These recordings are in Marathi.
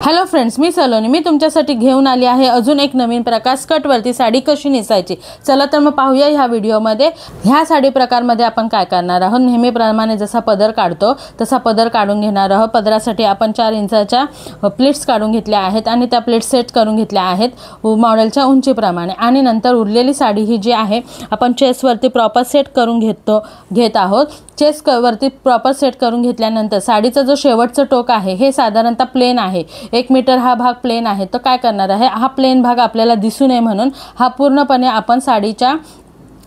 हॅलो फ्रेंड्स, मी सलोनी. मी तुमच्यासाठी घेऊन आली आहे अजून एक नवीन प्रकार स्कर्टवरती साडी कशी नेसायची. चला तर मग पाहूया ह्या व्हिडिओमध्ये. ह्या साडी प्रकारमध्ये आपण काय करणार आहोत, नेहमीप्रमाणे जसा पदर काढतो तसा पदर काढून घेणार आहोत. पदरासाठी आपण 4 इंचाच्या प्लेट्स काढून घेतल्या आहेत आणि त्या प्लेट्स सेट करून घेतल्या आहेत मॉडेलच्या उंचीप्रमाणे. आणि नंतर उरलेली साडी ही जी आहे आपण चेस्टवरती प्रॉपर सेट करून घेत आहोत. चेस्टवरती प्रॉपर सेट करून घेतल्यानंतर साडीचा जो शेवटचं टोक आहे हे साधारणतः प्लेन आहे. 1 मीटर हा भाग प्लेन आहे. तर काय करणार आहे, हा प्लेन भाग आपल्याला दिसू नये म्हणून हा पूर्णपणे आपण साडीच्या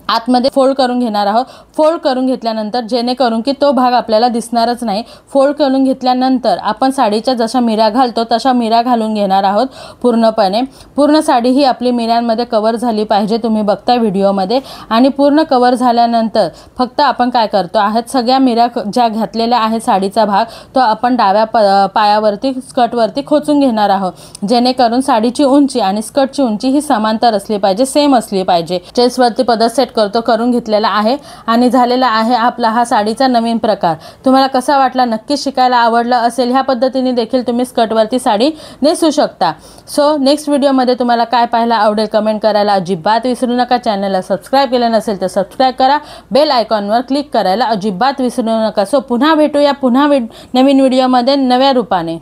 आतमध्ये फोल्ड करून घेणार आहोत. फोल्ड करून घेतल्यानंतर जेणेकरून की तो भाग आपल्याला दिसणारच नाही. फोल्ड करून घेतल्यानंतर आपण साडीच्या जशा मिऱ्या घालतो तशा मिऱ्या घालून घेणार आहोत पूर्णपणे. पूर्ण साडी ही आपली मिऱ्यांमध्ये कव्हर झाली पाहिजे, तुम्ही बघताय व्हिडिओमध्ये. आणि पूर्ण कव्हर झाल्यानंतर फक्त आपण काय करतो आहोत, सगळ्या मिऱ्या ज्या घातलेल्या आहेत साडीचा भाग तो आपण डाव्या पायावरती स्कर्टवरती खोचून घेणार आहोत. जेणेकरून साडीची उंची आणि स्कर्टची उंची ही समांतर असली पाहिजे, सेम असली पाहिजे. चेस्टवरती पदर सेट करून घेतलेला आहे आणि झालेला आहे आपला हा साडीचा नवीन प्रकार. तुम्हाला कसा वाटला नक्कीच शिकायला आवडला असेल. ह्या पद्धतीने देखील तुम्ही स्कर्टवरती साडी नेसू शकता. सो नेक्स्ट व्हिडिओमध्ये तुम्हाला काय पाहायला आवडेल कमेंट करायला अजिबात विसरू नका. चॅनलला सबस्क्राईब केलं नसेल तर सबस्क्राईब करा. बेल आयकॉनवर क्लिक करायला अजिबात विसरू नका. सो पुन्हा भेटूया नवीन व्हिडिओमध्ये नव्या रूपाने.